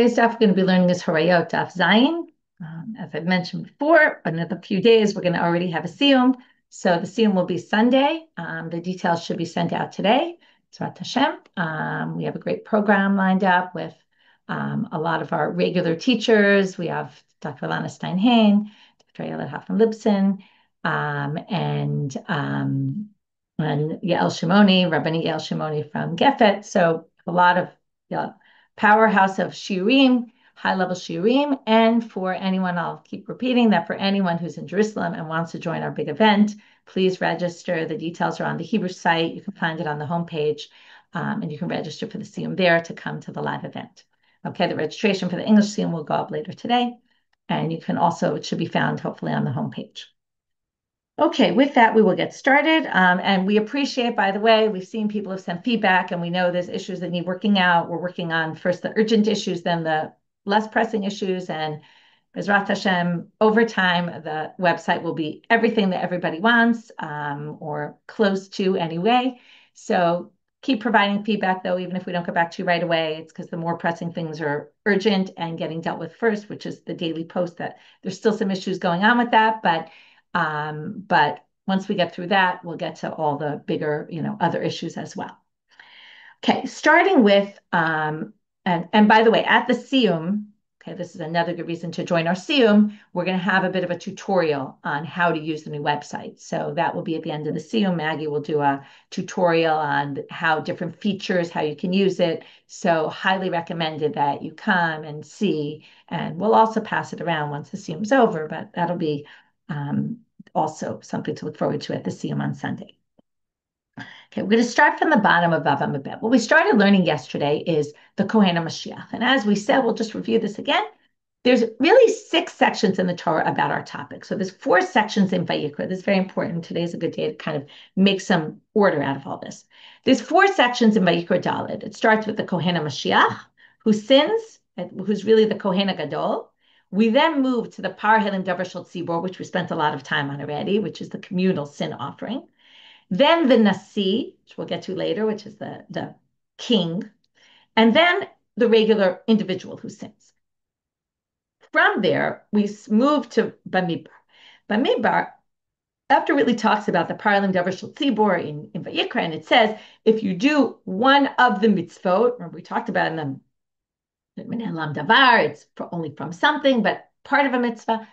Today's daf we're going to be learning is Horayot daf Zayin. As I've mentioned before, in a few days we're going to already have a siyum. So the siyum will be Sunday. The details should be sent out today. Tzvat Hashem. We have a great program lined up with a lot of our regular teachers. We have Dr. Lana Steinhain, Dr. Ayala Hoffman-Lipson, and Yael Shimoni, Rabbanit Yael Shimoni from Gefet. So a lot of powerhouse of shiurim, high-level shiurim, and for anyone, I'll keep repeating that for anyone who's in Jerusalem and wants to join our big event, please register. The details are on the Hebrew site. You can find it on the homepage, and you can register for the siyum there to come to the live event. Okay, the registration for the English siyum will go up later today, and you can also, it should be found hopefully on the homepage. Okay, with that, we will get started. And we appreciate, by the way, we've seen people have sent feedback and we know there's issues that need working out. We're working on first the urgent issues, then the less pressing issues. And Bezrat Hashem, over time, the website will be everything that everybody wants or close to anyway. So keep providing feedback, though, even if we don't get back to you right away. It's because the more pressing things are urgent and getting dealt with first, which is the daily post, that there's still some issues going on with that. But once we get through that, we'll get to all the bigger, other issues as well. Okay, starting with, and by the way, at the siyum, okay, this is another good reason to join our siyum. We're going to have a bit of a tutorial on how to use the new website. So that will be at the end of the siyum. Maggie will do a tutorial on how different features, how you can use it. So highly recommended that you come and see, and we'll also pass it around once the siyum's over, but that'll be also something to look forward to at the siyum on Sunday. Okay, we're going to start from the bottom of Bava Mebet. What we started learning yesterday is the Kohen HaMashiach. And as we said, we'll just review this again. There's really 6 sections in the Torah about our topic. So there's 4 sections in Vayikra. This is very important. Today is a good day to kind of make some order out of all this. There's 4 sections in Vayikra Daled. It starts with the Kohen HaMashiach, who sins, who's really the Kohen gadol. We then move to the Par Helim Davar Shel Tzibor, which we spent a lot of time on already, which is the communal sin offering. Then the nasi, which we'll get to later, which is the king. And then the regular individual who sins. From there, we move to Bamidbar. Bamidbar, after really talks about the Par Helim Davar Shel Tzibor in Vayikra, and it says, if you do one of the mitzvot, remember we talked about in the Lam Davar, it's only from something, but part of a mitzvah,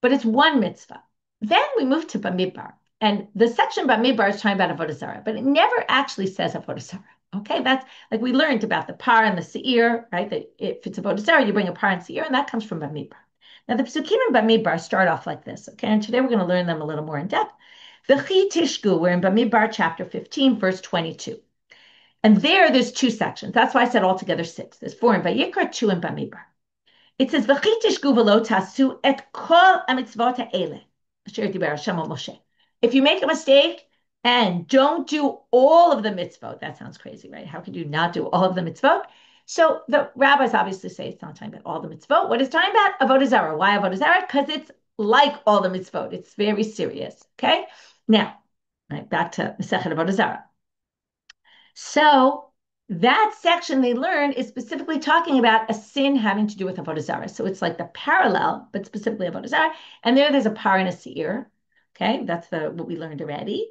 but it's one mitzvah. Then we move to Bamidbar. And the section Bamidbar is talking about Avodah Zarah, but it never actually says Avodah Zarah. Okay, that's like we learned about the par and the seir, right? That if it's Avodah Zarah, you bring a par and seir, and that comes from Bamidbar. Now, the Psukim in Bamidbar start off like this, okay? And today we're going to learn them a little more in depth. V'chi tishku, we're in Bamidbar chapter 15, verse 22. And there's 2 sections. That's why I said altogether 6. There's 4 in Vayikra, 2 in Bamidbar. It says, V'chi tishku v'lo tasu et kol hamitzvot ha'ele, asher diber Hashem al Moshe. If you make a mistake and don't do all of the mitzvot, that sounds crazy, right? How could you not do all of the mitzvot? So the rabbis obviously say it's not talking about all the mitzvot. What is talking about? Avodah Zarah. Why Avodah Zarah? Because it's like all the mitzvot. It's very serious, okay? Now, right, back to Masechet Avodah Zarah. So that section they learn is specifically talking about a sin having to do with Avodah Zarah. So it's like the parallel, but specifically Avodah Zarah. And there's a par and a seir. Okay, that's what we learned already.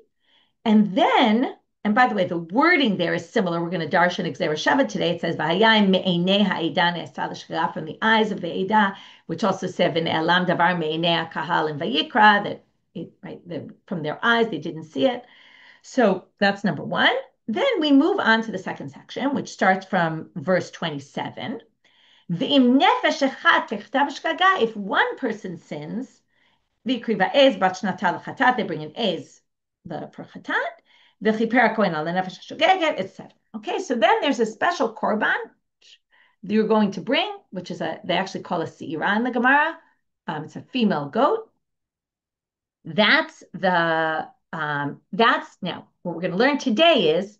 And then, and by the way, the wording there is similar. We're going to darshan Gzera Shabbat today. It says, "V'hayayim me'einei ha'edah ne'aseh l'shchira," from the eyes of the Eidah, which also said, "V'ne'elam davar me'einei ha'kahal in Vayikra," from their eyes, they didn't see it. So that's number 1. Then we move on to the second section, which starts from verse 27. V'im nefesh echad techtav shgaga, if one person sins, they bring an ez for chatat, etc. Okay, so then there's a special korban you're going to bring, which is they actually call a seirah in the Gemara. It's a female goat. That's now what we're going to learn today is,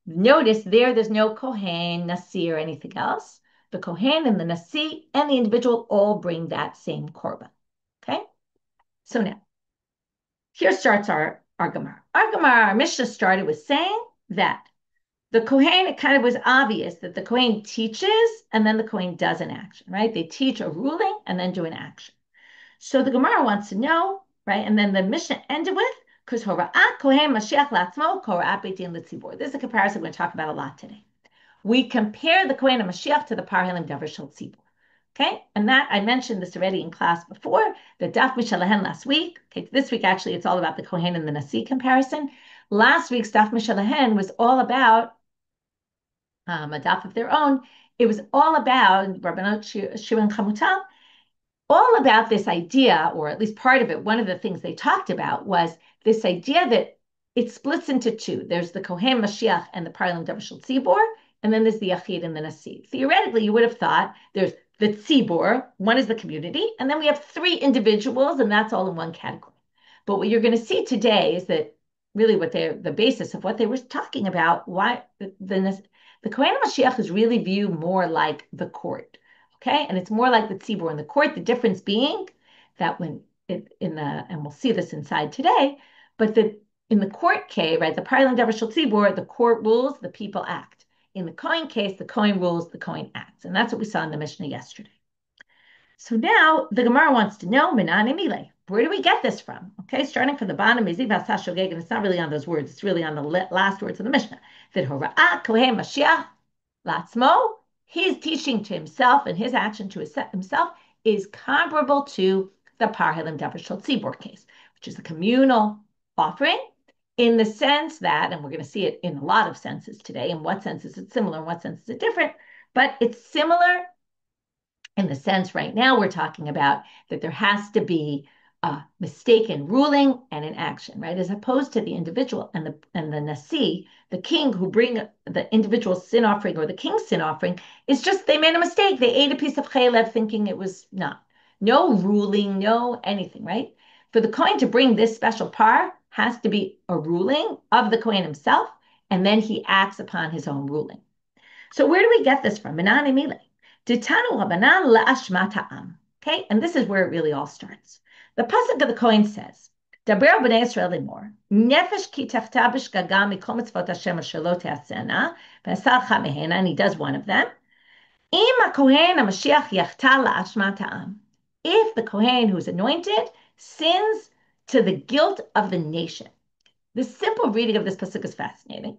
notice there's no kohen, nasi, or anything else. The kohen and the nasi and the individual all bring that same korban. Okay. So now, here starts our Gemara. Our Mishnah started with saying that the kohen, it kind of was obvious that the kohen teaches and then the kohen does an action, right? They teach a ruling and then do an action. So the Gemara wants to know, right? And then the Mishnah ended with, because Horayot kohen Mashiach latzmo, Horayot beit din letzibor. This is a comparison we're going to talk about a lot today. We compare the kohen and Mashiach to the parhalim davar shel tzibor. Okay, and that I mentioned this already in class before, the daf mishalahen last week. Okay, this week actually it's all about the kohen and the nasi comparison. Last week's daf mishalahen was all about a daf of their own. It was all about Rabbanit, Shiur, and Chamutal, all about this idea, or at least part of it. One of the things they talked about was this idea that it splits into two. There's the kohen Mashiach and the parhalim davar shel tzibor, and then there's the yachid and the nasi. Theoretically, you would have thought there's the tzibor, one is the community, and then we have three individuals, and that's all in one category. But what you're going to see today is that really what they're the basis of what they were talking about, why the kohen Mashiach is really viewed more like the court, okay? And it's more like the tzibor in the court, the difference being that when and we'll see this inside today, but that in the court case, right, the parhalim davar shel tzibor, the court rules, the people act. In the kohen case, the kohen rules, the kohen acts. And that's what we saw in the Mishnah yesterday. So now the Gemara wants to know, Minan Emile, where do we get this from? Okay, starting from the bottom, and it's not really on those words, it's really on the last words of the Mishnah. That Horayot kohen Mashiach latzmo, his teaching to himself and his action to himself is comparable to the parhalim davar shel tzibor case, which is the communal offering, in the sense that, and we're going to see it in a lot of senses today, in what sense is it similar, in what sense is it different, but it's similar in the sense right now we're talking about that there has to be a mistaken ruling and an action, right? As opposed to the individual and the nasi, the king who bring the individual sin offering or the king's sin offering, is just they made a mistake. They ate a piece of chaylev thinking it was not. No ruling, no anything, right? For the kohen to bring this special par has to be a ruling of the kohen himself, and then he acts upon his own ruling. So where do we get this from? Minan Emile. Ditanu Rabbanan la'ashmat ha'am. Okay, and this is where it really all starts. The pasuk of the Kohen says, Daber b'nei Yisrael limor, nefesh ki tachta b'shgaga mikol mitzvot Hashem asher lo te'asena, v'asal cha mehena, and he does one of them. Im ha'kohen ha'mashiach yachta la'ashmat ha'am. If the Kohen who's anointed sins to the guilt of the nation. The simple reading of this pasuk is fascinating.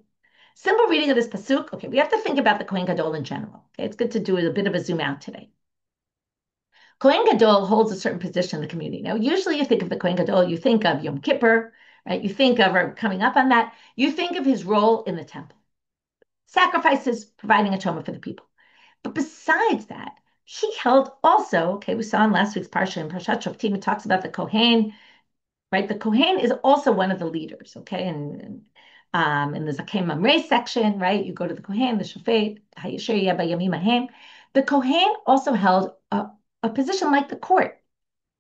Simple reading of this pasuk. Okay, we have to think about the kohen gadol in general. Okay, it's good to do a bit of a zoom out today. Kohen gadol holds a certain position in the community. Now, usually you think of the kohen gadol, you think of Yom Kippur, right? You think of, or coming up on that, you think of his role in the temple, sacrifices, providing atonement for the people. But besides that, he held also. Okay, we saw in last week's parsha in Parshat Shoftim, it talks about the kohen, right? The kohen is also one of the leaders. Okay, and in the Zakei Mamre section, right? You go to the Kohen, the Shofet, Hayesher Yabayamim Ahem. The Kohen also held a position like the court.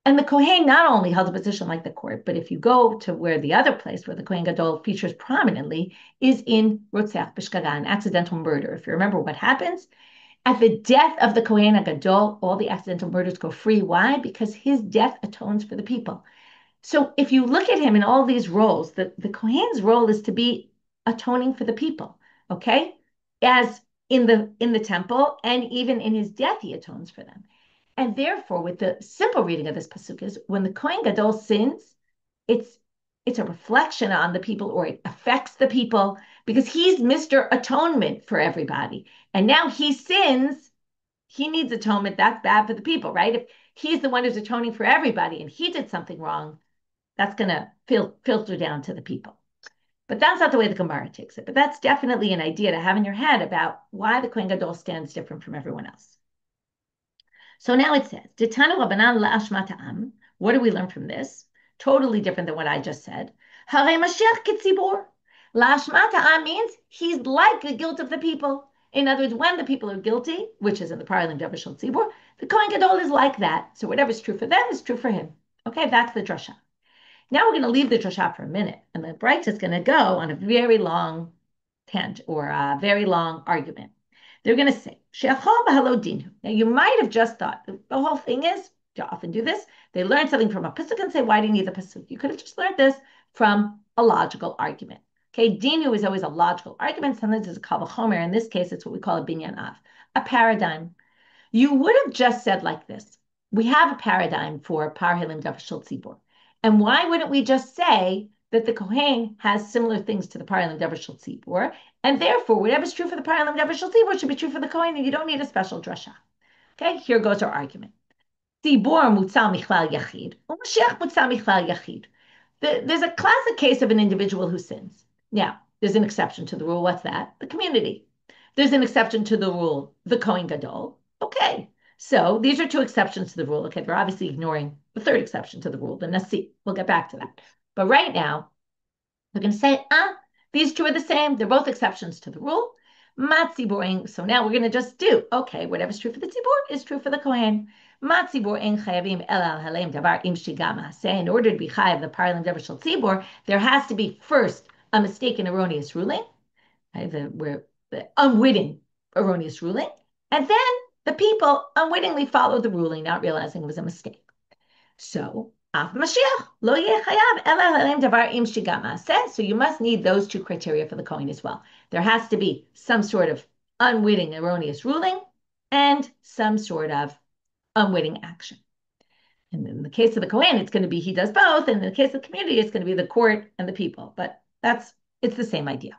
And the Kohen not only held a position like the court, but if you go to where the other place where the Kohen Gadol features prominently is in Rotzeach B'Shgaga, an accidental murder. If you remember what happens, at the death of the Kohen Gadol, all the accidental murders go free. Why? Because his death atones for the people. So if you look at him in all these roles, the Kohen's role is to be atoning for the people, okay? As in the temple, and even in his death, he atones for them. And therefore, with the simple reading of this pasuk is when the Kohen Gadol sins, it's a reflection on the people, or it affects the people, because he's Mr. Atonement for everybody. And now he sins, he needs atonement. That's bad for the people, right? If he's the one who's atoning for everybody and he did something wrong, that's going to filter down to the people. But that's not the way the Gemara takes it. But that's definitely an idea to have in your head about why the Kohen Gadol stands different from everyone else. So now it says, Ditanu Rabbanan la'ashmat ha'am. What do we learn from this? Totally different than what I just said. Harei Mashiach kitzibor. La'ashmat ha'am means he's like the guilt of the people. In other words, when the people are guilty, which is in the parhalim davar shel tzibor, the Kohen Gadol is like that. So whatever's true for them is true for him. Okay, that's the drasha. Now we're going to leave the drasha for a minute, and the braita is going to go on a very long tangent or a very long argument. They're going to say, She'achal v'halo dinu. Now you might have just thought, the whole thing is, you often do this, they learn something from a pasuk and say, why do you need the pasuk? You could have just learned this from a logical argument. Okay, dinu is always a logical argument. Sometimes it's a kal v'chomer. In this case, it's what we call a binyan av, a paradigm. You would have just said like this. We have a paradigm for par hilim davar shel tzibur. And why wouldn't we just say that the kohen has similar things to the par hilim davar shel tzibur, and therefore whatever's true for the par hilim davar shel tzibur should be drasha for the kohen, and you don't need a special drasha. Okay, here goes our argument. Tzibur mutzal michlal yachid, u'mashiach mutzal michlal yachid. There's a classic case of an individual who sins. Now, there's an exception to the rule. What's that? The community. There's an exception to the rule, the kohen gadol. Okay, so these are two exceptions to the rule. Okay, they're obviously ignoring the third exception to the rule, the nasi. We'll get back to that. But right now, we're going to say, these two are the same. They're both exceptions to the rule. Matziboring. So now we're going to just do, okay, whatever's true for the tzibur is true for the kohen. Matzibur ein chayavim elal halem davar im shigama. Say, in order to be chayav the parlim davar shel tzibur, there has to be first a mistaken erroneous ruling, right? The unwitting erroneous ruling, and then the people unwittingly followed the ruling, not realizing it was a mistake. So, af Mashiach lo yeh chayav ela halem davar im shigama. So you must need those two criteria for the kohen as well. There has to be some sort of unwitting erroneous ruling and some sort of unwitting action. And in the case of the kohen, it's going to be he does both. And in the case of the community, it's going to be the court and the people. But it's the same idea.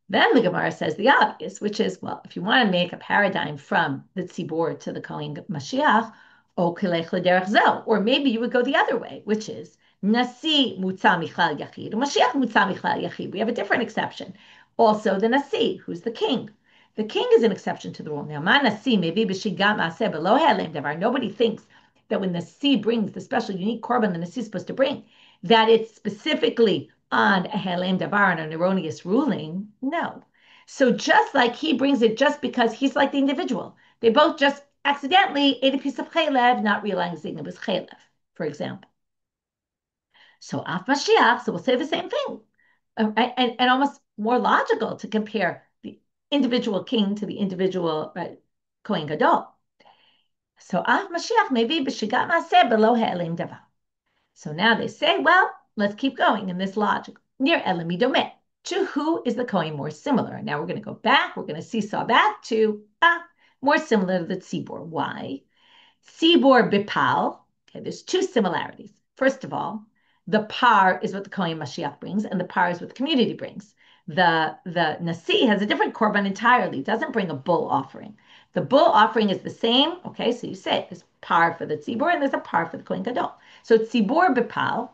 Then the Gemara says the obvious, which is, well, if you want to make a paradigm from the tzibur to the kohen Mashiach, or maybe you would go the other way, which is nasi mutza michlal yachid, Mashiach mutza michlal yachid. We have a different exception. Also the nasi, who's the king. The king is an exception to the rule. Now, ma nasi maybe b'shigat maaseh below halem davar. Nobody thinks that when the nasi brings the special unique korban the nasi is supposed to bring, that it's specifically on a halem davar, on an erroneous ruling. No. So just like he brings it just because he's like the individual, they both just accidentally ate a piece of chaylev, not realizing it was chaylev, for example. So af Mashiach, so we'll say the same thing. And almost more logical to compare the individual king to the individual kohen gadol. So af Mashiach maybe b'shigat maaseh below ha'elim davar. So now they say, well, let's keep going in this logic. Near elimi domeh. To who is the kohen more similar? Now we're going to go back. We're going to seesaw back to more similar to the tzibur. Why? Tzibur bipal. Okay, there's two similarities. First of all, the par is what the kohen Mashiach brings, and the par is what the community brings. The nasi has a different korban entirely. It doesn't bring a bull offering. The bull offering is the same. Okay, so you say there's par for the tzibur and there's a par for the kohen gadol. So tzibur bipal.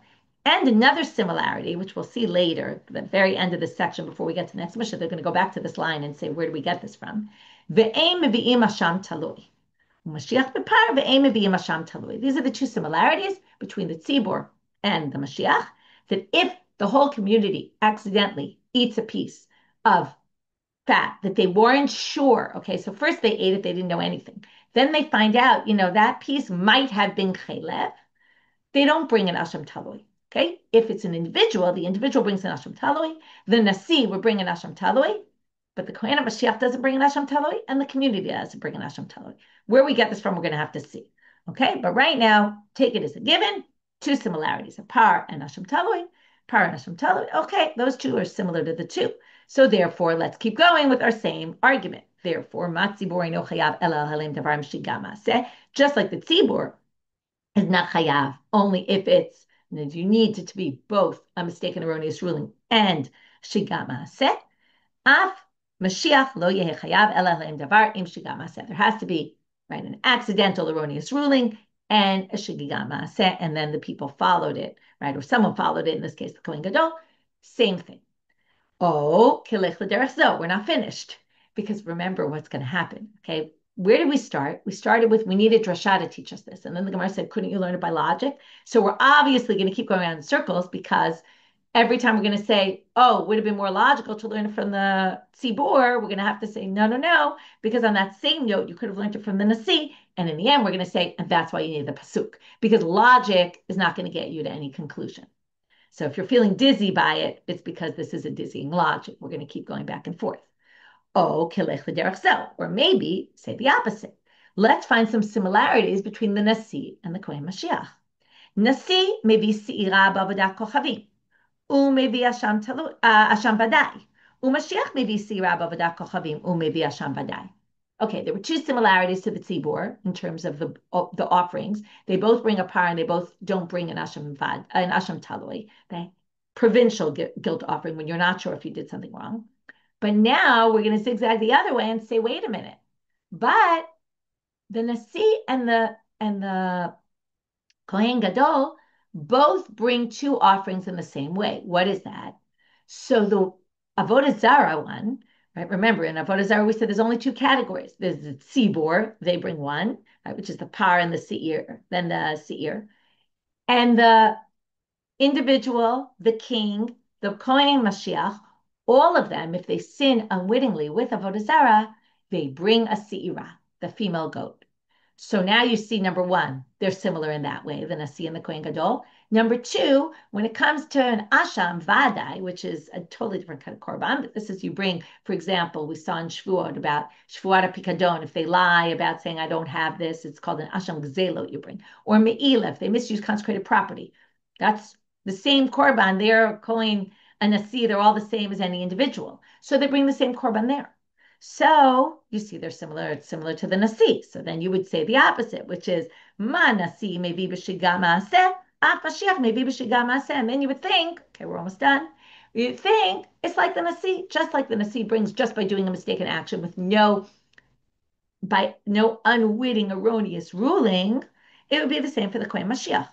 And another similarity, which we'll see later, at the very end of this section, before we get to the next mission, they're going to go back to this line and say, where do we get this from? Ve'em mevi'im hasham talui. Mashiach b'par ve'em mevi'im hasham talui. These are the two similarities between the tzibur and the Mashiach, that if the whole community accidentally eats a piece of fat that they weren't sure, okay, so first they ate it, they didn't know anything. Then they find out, that piece might have been chaylev. They don't bring an asham talui. Okay, if it's an individual, the individual brings an asham talui. The nasi will bring an asham talui, but the kohen Mashiach doesn't bring an asham talui, and the community doesn't bring an asham talui. Where we get this from, we're going to have to see. Okay, but right now, take it as a given. Two similarities: a par and asham talui. Par and asham talui. Okay, those two are similar to the two. So therefore, let's keep going with our same argument. Therefore, matzibur no chayav elal halim davar shigama. Just like the tzibur is not chayav, only if it's, and you need it to be both a mistaken erroneous ruling and shigat maaseh. Af Mashiach lo yeh chayav ela lehem davar im shigat maaseh. There has to be an accidental erroneous ruling and a shigat maaseh, and then the people followed it, or someone followed it. In this case, the kohen gadol. Same thing. Oh, kilech l'derech zo. We're not finished, because remember what's going to happen. Okay. Where did we start? We started with, we needed drasha to teach us this. And then the Gemara said, couldn't you learn it by logic? So we're obviously going to keep going around in circles, because every time we're going to say, oh, it would have been more logical to learn it from the tzibur, we're going to have to say, no, because on that same note, you could have learned it from the nasi. And in the end, we're going to say, and that's why you need the pasuk, because logic is not going to get you to any conclusion. So if you're feeling dizzy by it, it's because this is a dizzying logic. We're going to keep going back and forth. Oh, kilech l'derech zo. Or maybe say the opposite. Let's find some similarities between the nasi and the kohen Mashiach. Nasi maybe se'ira b'avodat kochavim. ומביא אשם ודאי. ומשיח מביא סירה בעבודת כוכבים, ומביא אשם ודאי. Okay, there were two similarities to the tzibor in terms of the offerings. They both bring a par and they both don't bring an asham talui, the provincial guilt offering when you're not sure if you did something wrong. But now we're going to zigzag the other way and say, wait a minute. But the nasi and the kohen gadol both bring two offerings in the same way. What is that? So the avodah zara one, right? Remember, in avodah zara we said there's only two categories. There's the tzibor, they bring one, right, which is the par and the seir, then the seir, and the individual, the king, the kohen mashiach, all of them, if they sin unwittingly with avodah zara, they bring a seirah, the female goat. So now you see, number one, they're similar in that way, the nasi and the kohen gadol. Number two, when it comes to an asham vadai, which is a totally different kind of korban, but this is you bring, for example, we saw in Shvuot about Shvuat Pikadon, if they lie about saying, I don't have this, it's called an asham gzelo you bring. Or me'ilah, if they misuse consecrated property. That's the same korban. They're kohen and nasi, they're all the same as any individual. So they bring the same korban there. So you see they're similar. It's similar to the nasi. So then you would say the opposite, which is ma nasi maybe b'shiga ma'aseh, af mashiach maybe b'shiga ma'aseh. And then you would think, okay, we're almost done. You think it's like the nasi, just like the nasi brings just by doing a mistaken action with no unwitting erroneous ruling. It would be the same for the kohen mashiach.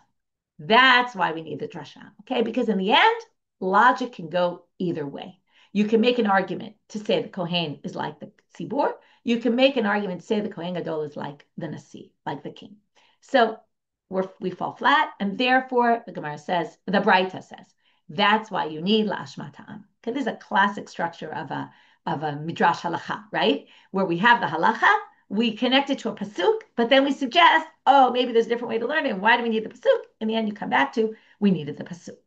That's why we need the drasha, okay? Because in the end, logic can go either way. You can make an argument to say the kohen is like the tzibor. You can make an argument to say the kohen gadol is like the nasi, like the king. So we fall flat, and therefore the Gemara says, the braita says, that's why you need la'ashmatam. Okay, this is a classic structure of a midrash halacha, right? Where we have the halacha, we connect it to a pasuk, but then we suggest, oh, maybe there's a different way to learn it. And why do we need the pasuk? In the end, you come back to, we needed the pasuk.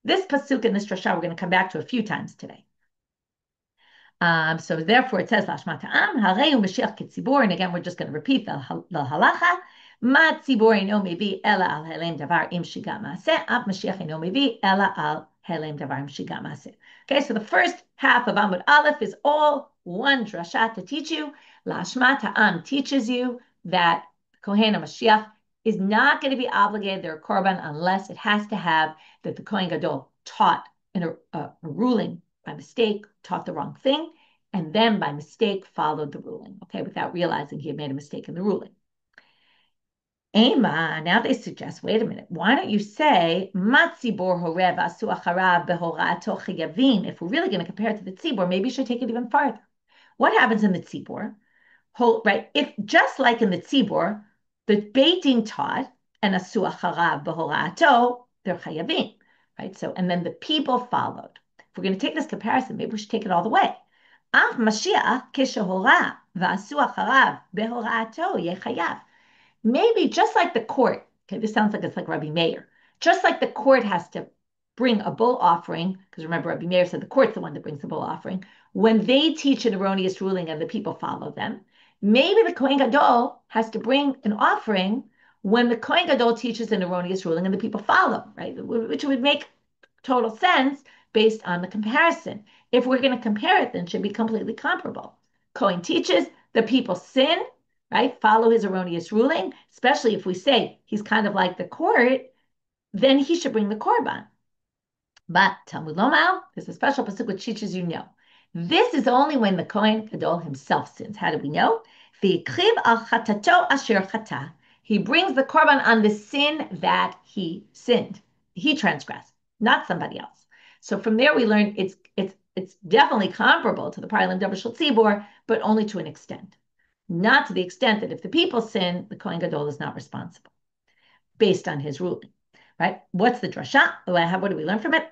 This pasuk and this drasha we're going to come back to a few times today. So therefore it says, Lashmat ha'am, hareyu Mashiach ketzibor, and again, we're just going to repeat the halacha. Ma tzibor ino mevi ela al helem davar im shigat maaseh, ab Mashiach ino mevi ela al helem davar im shigat maaseh. Okay, so the first half of Amud Aleph is all one drasha to teach you. Lashmat ha'am teaches you that Kohen Mashiach is not going to be obligated their korban unless it has to have that the Kohen Gadol taught in a ruling by mistake, taught the wrong thing, and then by mistake followed the ruling, okay, without realizing he had made a mistake in the ruling. Ema, now they suggest, wait a minute, why don't you say, Matzibor horev asu acharav behorato chayavin? If we're really going to compare it to the tzibor, maybe you should take it even farther. What happens in the tzibor? Right, if just like in the tzibor, the Beit Din taught, and asu acharav behorato, they're chayavin, right? So, and then the people followed. If we're going to take this comparison, maybe we should take it all the way. Af Mashiach keshehora v'asu acharav behora'ato yechayav. Maybe just like the court, okay, this sounds like it's like Rabbi Meir, just like the court has to bring a bull offering, because remember Rabbi Meir said the court's the one that brings the bull offering, when they teach an erroneous ruling and the people follow them, maybe the Kohen Gadol has to bring an offering when the Kohen Gadol teaches an erroneous ruling and the people follow, right? Which would make total sense based on the comparison. If we're going to compare it, then it should be completely comparable. Kohen teaches, the people sin, right? Follow his erroneous ruling, especially if we say he's kind of like the court, then he should bring the korban. But Talmud Lomar, there's a special pasuk which teaches you no. This is only when the Kohen Gadol himself sins. How do we know? V'yikriv al chatato asher chata. He brings the korban on the sin that he sinned. He transgressed, not somebody else. So from there we learn it's definitely comparable to the Paralim Davar Tzibor, but only to an extent. Not to the extent that if the people sin, the Kohen Gadol is not responsible, based on his ruling. Right? What's the drasha? What do we learn from it?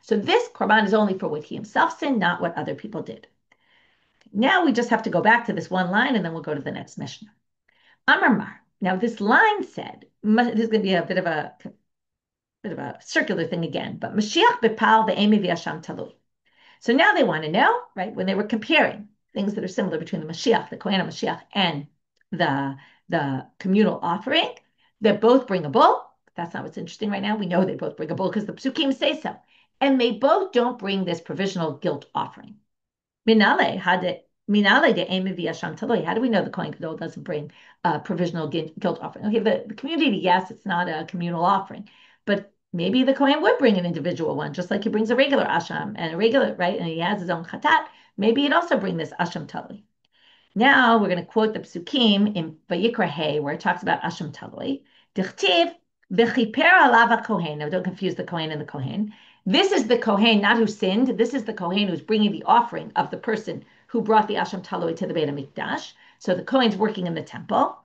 So this korban is only for what he himself sinned, not what other people did. Now we just have to go back to this one line, and then we'll go to the next Mishnah. Amar. Now this line said, this is going to be a bit of a circular thing again, but Mashiach bepal ve'emi v'asham talui. So now they want to know, right? When they were comparing things that are similar between the Mashiach, the Kohen Mashiach, and the communal offering, that both bring a bull. That's not what's interesting right now. We know they both bring a bull because the psukim say so. And they both don't bring this provisional guilt offering. Minale had Minale de Emi Asham Taloi. How do we know the kohen gadol doesn't bring a provisional guilt offering? Okay, the community, yes, it's not a communal offering, but maybe the kohen would bring an individual one, just like he brings a regular asham and a regular, right? And he has his own chatat. Maybe he'd also bring this asham taloi. Now we're going to quote the psukim in Vayikra Hay, where it talks about asham taloi. Dichtiv v'chiper alav kohen. Now don't confuse the kohen and the kohen. This is the kohen, not who sinned. This is the kohen who's bringing the offering of the person who brought the asham taloi to the Beit HaMikdash. So the kohen's working in the temple.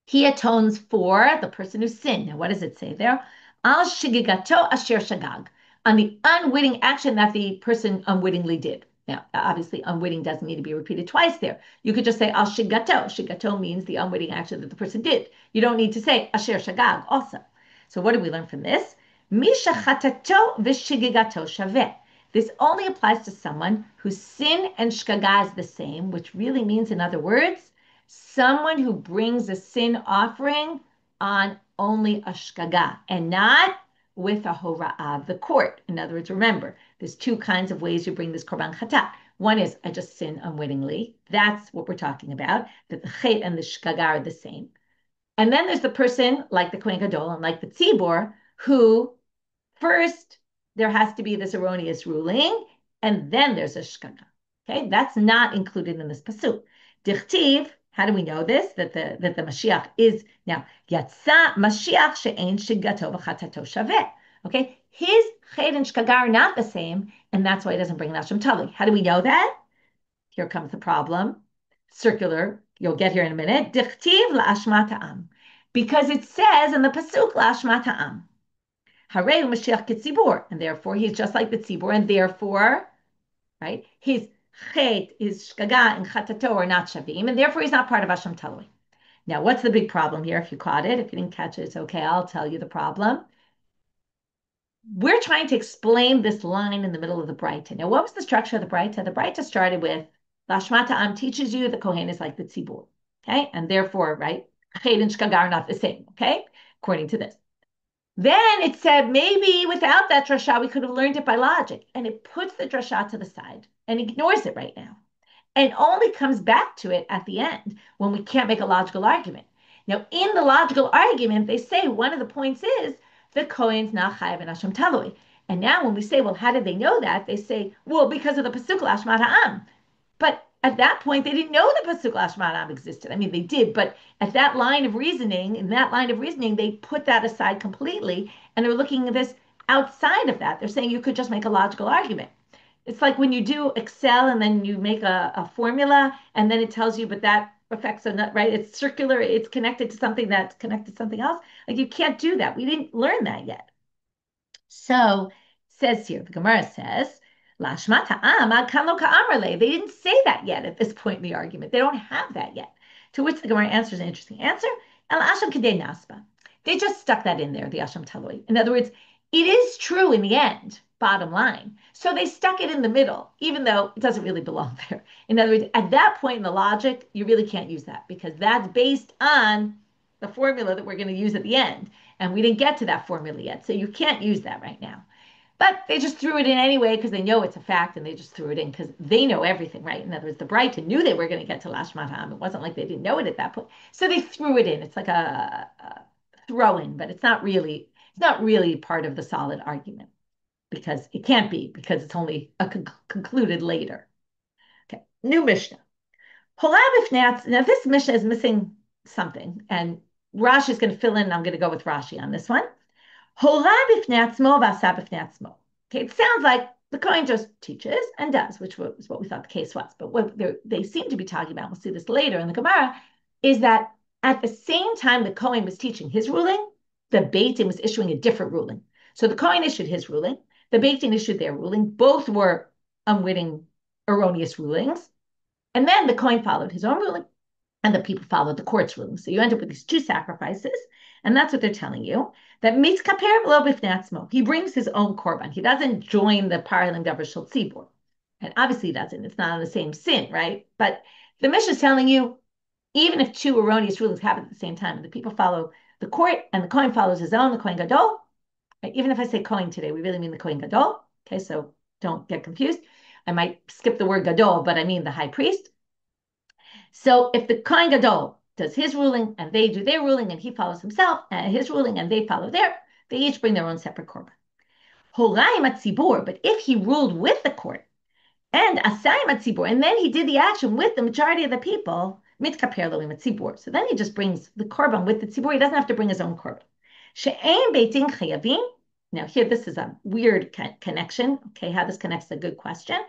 He atones for the person who sinned. Now, what does it say there? Al shigigato asher shagag, on the unwitting action that the person unwittingly did. Now, obviously, unwitting doesn't need to be repeated twice there. You could just say al shigato. Shigato means the unwitting action that the person did. You don't need to say asher shagag also. So what do we learn from this? Misha chatato v'shigigato shaveh. This only applies to someone whose sin and shgaga is the same, which really means, in other words, someone who brings a sin offering on only a shgaga and not with a hora'ah of the court. In other words, remember, there's two kinds of ways you bring this korban chatat. One is I just sin unwittingly. That's what we're talking about, that the chet and the shgaga are the same. And then there's the person like the kohen gadol and like the tzibor who first there has to be this erroneous ruling and then there's a shgaga. Okay, that's not included in this pasuk. Dichtiv, how do we know this? That the Mashiach is now Yatsa Mashiach she'ein shigato v'chatato shaveh. Okay, his chet and shgaga are not the same, and that's why he doesn't bring Nashim Tali. How do we know that? Here comes the problem. Circular. You'll get here in a minute. Dichtiv la'ashmat ha'am, because it says in the pasuk la'ashmat ha'am. Harei Mashiach ketzibur, and therefore he's just like the tzibur, and therefore, right, his chet, his shgaga, and chatato are not shavim, and therefore he's not part of Hashem Talui. Now, what's the big problem here? If you caught it, if you didn't catch it, it's okay. I'll tell you the problem. We're trying to explain this line in the middle of the braita. Now, what was the structure of the braita? The braita started with Lashmata Am teaches you the kohen is like the tzibur, okay, and therefore, right, chet and shgaga are not the same, okay, according to this. Then it said maybe without that drasha, we could have learned it by logic. And it puts the drasha to the side and ignores it right now. And only comes back to it at the end when we can't make a logical argument. Now, in the logical argument, they say one of the points is the kohen's not chayav and Hashem talui. And now when we say, well, how did they know that? They say, well, because of the pasuk lashmat ha'am. But at that point, they didn't know the pasuk lashmat ha'am existed. I mean, they did, but at that line of reasoning, they put that aside completely, and they're looking at this outside of that. They're saying you could just make a logical argument. It's like when you do Excel and then you make a formula, and then it tells you, but that affects a nut, right? It's circular, it's connected to something that's connected to something else. Like you can't do that. We didn't learn that yet. So says here, the Gemara says, Lashmat ha'am ad kan lo ka'amrle. They didn't say that yet at this point in the argument. They don't have that yet. To which the Gemara answers an interesting answer. El asham kedei nasba. They just stuck that in there, the asham taloi. In other words, it is true in the end, bottom line. So they stuck it in the middle, even though it doesn't really belong there. In other words, at that point in the logic, you really can't use that because that's based on the formula that we're going to use at the end. And we didn't get to that formula yet. So you can't use that right now. But they just threw it in anyway because they know it's a fact and they just threw it in because they know everything, right? In other words, the braita knew they were going to get to Lashmat Ha'am. It wasn't like they didn't know it at that point. So they threw it in. It's like a throw in, but it's not really part of the solid argument because it can't be because it's only concluded later. Okay, new Mishnah. Now this Mishnah is missing something and Rashi is going to fill in. I'm going to go with Rashi on this one. Okay, it sounds like the kohen just teaches and does, which was what we thought the case was. But what they seem to be talking about, we'll see this later in the Gemara, is that at the same time the kohen was teaching his ruling, the Beit Din was issuing a different ruling. So the kohen issued his ruling, the Beit Din issued their ruling. Both were unwitting, erroneous rulings. And then the kohen followed his own ruling, and the people followed the court's ruling. So you end up with these two sacrifices, and that's what they're telling you. That mitzkaper v'lo b'fnei atzmo. He brings his own korban. He doesn't join the paralim davar shel tzibur, and obviously he doesn't. It's not on the same sin, right? But the Mishnah is telling you, even if two erroneous rulings happen at the same time, and the people follow the court, and the kohen follows his own, the kohen gadol. Even if I say kohen today, we really mean the kohen gadol. Okay, so don't get confused. I might skip the word gadol, but I mean the high priest. So if the kohen gadol does his ruling and they do their ruling and he follows himself his ruling and they follow their, they each bring their own separate korban. Horayim atzibur, but if he ruled with the court and asayim atzibur, and then he did the action with the majority of the people, mitkaper lo im atzibur. So then he just brings the korban with the tzibur. He doesn't have to bring his own korban. She'ein beitin chayavim. Now here, this is a weird connection. Okay, how this connects is a good question,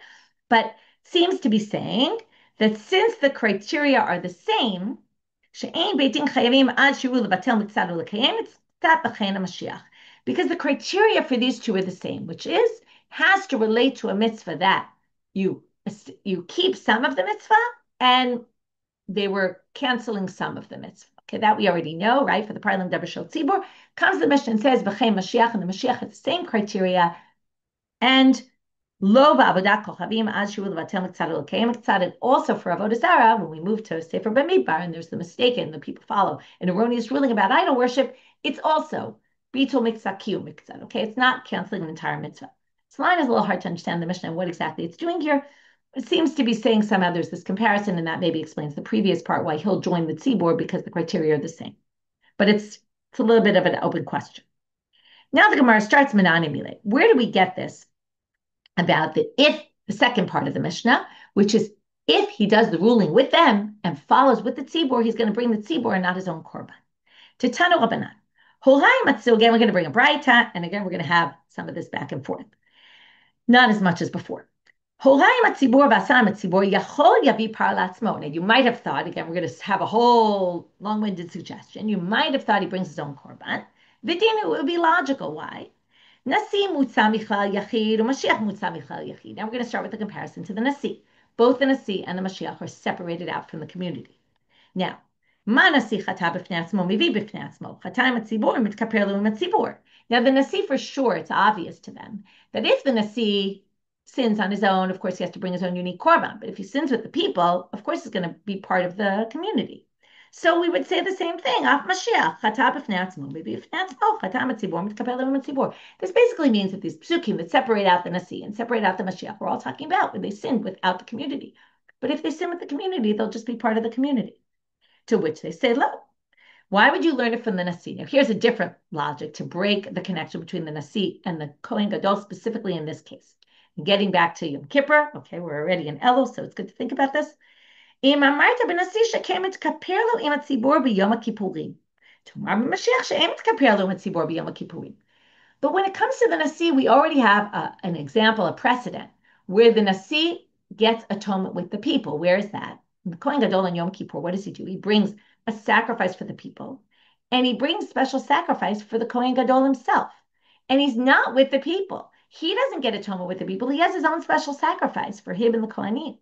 but seems to be saying that since the criteria are the same, she'ein beitin chayavim ad shiur levatel mitzad ulekayem mitzad b'chein HaMashiach. Because the criteria for these two are the same, which has to relate to a mitzvah that you keep some of the mitzvah and they were canceling some of the mitzvah. Okay, that we already know, right? For the Parlim Dabar Shel Tzibur, comes the Mishnah and says, B'chein Mashiach, and the Mashiach has the same criteria, and Lo v'avodat kochavim az shiur levatel mitzad ulekayem mitzad, and also for Avodah Zarah, when we move to Sefer Bamidbar, and there's the mistaken, the people follow an erroneous ruling about idol worship, it's also bitul mitzvah kiyum mitzvah. Okay, it's not canceling an entire mitzvah. This line is a little hard to understand the Mishnah and what exactly it's doing here. It seems to be saying somehow there's this comparison, and that maybe explains the previous part why he'll join the tzibur because the criteria are the same. But it's a little bit of an open question. Now the Gemara starts Menani Mile. Where do we get this about the second part of the Mishnah, which is if he does the ruling with them and follows with the tzibur, he's going to bring the tzibur and not his own korban. Titanu Rabbanit. Again, we're going to bring a braita, and again, we're going to have some of this back and forth. Not as much as before. Now, you might have thought, again, we're going to have a whole long-winded suggestion. You might have thought he brings his own korban. It would be logical. Why? Nasi mutza michlal yachid, or Mashiach mutza michlal yachid. Now we're going to start with the comparison to the nasi. Both the nasi and the Mashiach are separated out from the community. Now, ma nasi chata b'fnei atzmo mivi b'fnei atzmo chata matzibur mitkaper lo matzibur. Now the nasi, for sure, it's obvious to them that if the nasi sins on his own, of course he has to bring his own unique korban. But if he sins with the people, of course he's going to be part of the community. So we would say the same thing. This basically means that these psukim that separate out the nasi and separate out the Mashiach, we're all talking about when they sin without the community. But if they sin with the community, they'll just be part of the community. To which they say, lo. Why would you learn it from the nasi? Now, here's a different logic to break the connection between the nasi and the kohen gadol, specifically in this case. And getting back to Yom Kippur, okay, we're already in Elul, so it's good to think about this. But when it comes to the nasi, we already have an example, a precedent, where the nasi gets atonement with the people. Where is that? In the Kohen Gadol on Yom Kippur, what does he do? He brings a sacrifice for the people, and he brings special sacrifice for the Kohen Gadol himself. And he's not with the people. He doesn't get atonement with the people. He has his own special sacrifice for him and the Kohanim.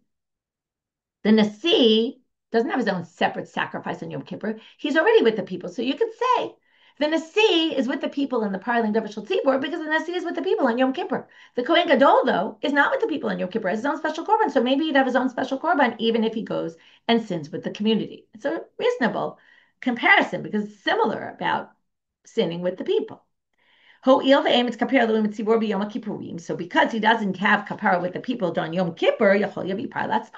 The nasi doesn't have his own separate sacrifice on Yom Kippur. He's already with the people. So you could say the nasi is with the people in the Parling Davar Shel Tzibur because the nasi is with the people on Yom Kippur. The Kohen Gadol, though, is not with the people on Yom Kippur. Has his own special korban. So maybe he'd have his own special korban even if he goes and sins with the community. It's a reasonable comparison because it's similar about sinning with the people. So because he doesn't have kapara with the people on Yom Kippur,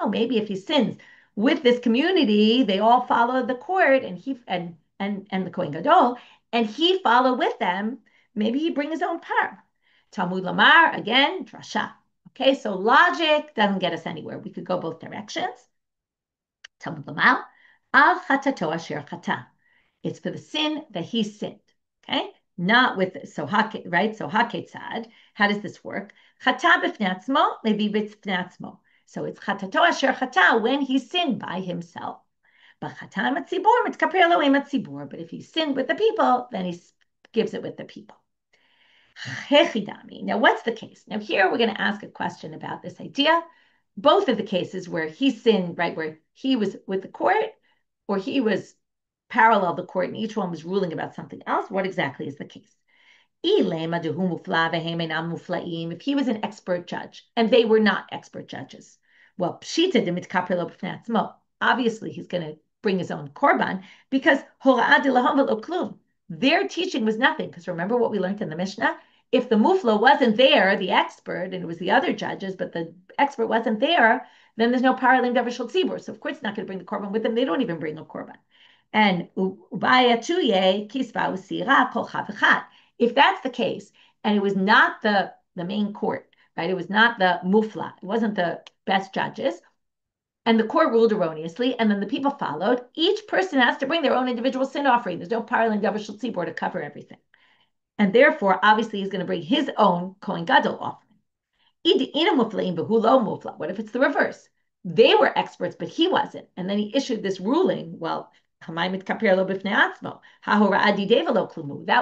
maybe if he sins with this community, they all follow the court and the Kohen Gadol, and he follow with them, maybe he bring his own par. Talmud Lamar, again, drasha. Okay, so logic doesn't get us anywhere. We could go both directions. Talmud Lamar, al chatato asher chata. It's for the sin that he sinned. Okay, not with right. So haketzad. How does this work? Chata b'fnei atzmo, levi b'fnei atzmo. So it's chatato asher chata when he sinned by himself. But chata matzibur mitkaper lo matzibur. But if he sinned with the people, then he gives it with the people. Now, what's the case? Now, here we're going to ask a question about this idea. Both of the cases where he sinned, right, where he was with the court, or he was parallel the court, and each one was ruling about something else. What exactly is the case? If he was an expert judge and they were not expert judges, well, obviously he's going to bring his own korban because Their teaching was nothing, because remember what we learned in the Mishnah? If the mufla wasn't there, the expert, and it was the other judges, but the expert wasn't there, then there's no paralim davar shel tzibur. So of course it's not going to bring the korban with them. They don't even bring a korban. And if that's the case, and it was not the main court, right? It was not the mufla. It wasn't the best judges. And the court ruled erroneously, and then the people followed. Each person has to bring their own individual sin offering. There's no paralim davar shel tzibur to cover everything. And therefore, obviously, he's going to bring his own kohen gadol offering. What if it's the reverse? They were experts, but he wasn't. And then he issued this ruling. Well, that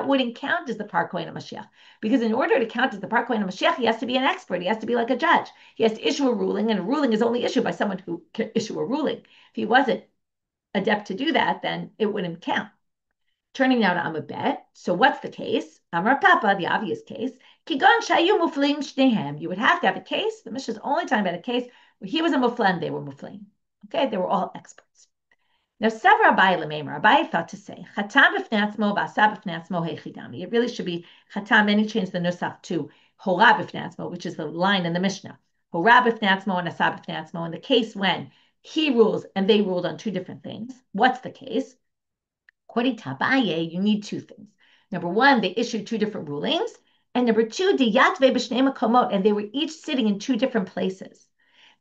wouldn't count as the par kohen Mashiach. Because in order to count as the par kohen Mashiach, he has to be an expert. He has to be like a judge. He has to issue a ruling, and a ruling is only issued by someone who can issue a ruling. If he wasn't adept to do that, then it wouldn't count. Turning now to Amabet. So what's the case? Amar Papa, the obvious case. Kigon shayu muflim shnehem. You would have to have a case. The Mishnah is only talking about a case where he was a muflan, they were muflim. Okay, they were all experts. Now, Sever Abai Lamemer. Abai thought to say, Chatam b'fnatzmo v'asa b'fnatzmo hechidami. It really should be Chatam. Then he changed the nusach to Hora b'fnatzmo, which is the line in the Mishnah. Hora b'fnatzmo and asa b'fnatzmo. In the case when he rules and they ruled on two different things. What's the case? According to Abaye, you need two things. Number one, they issued two different rulings. And number two, diyatve b'shnei makomot, and they were each sitting in two different places.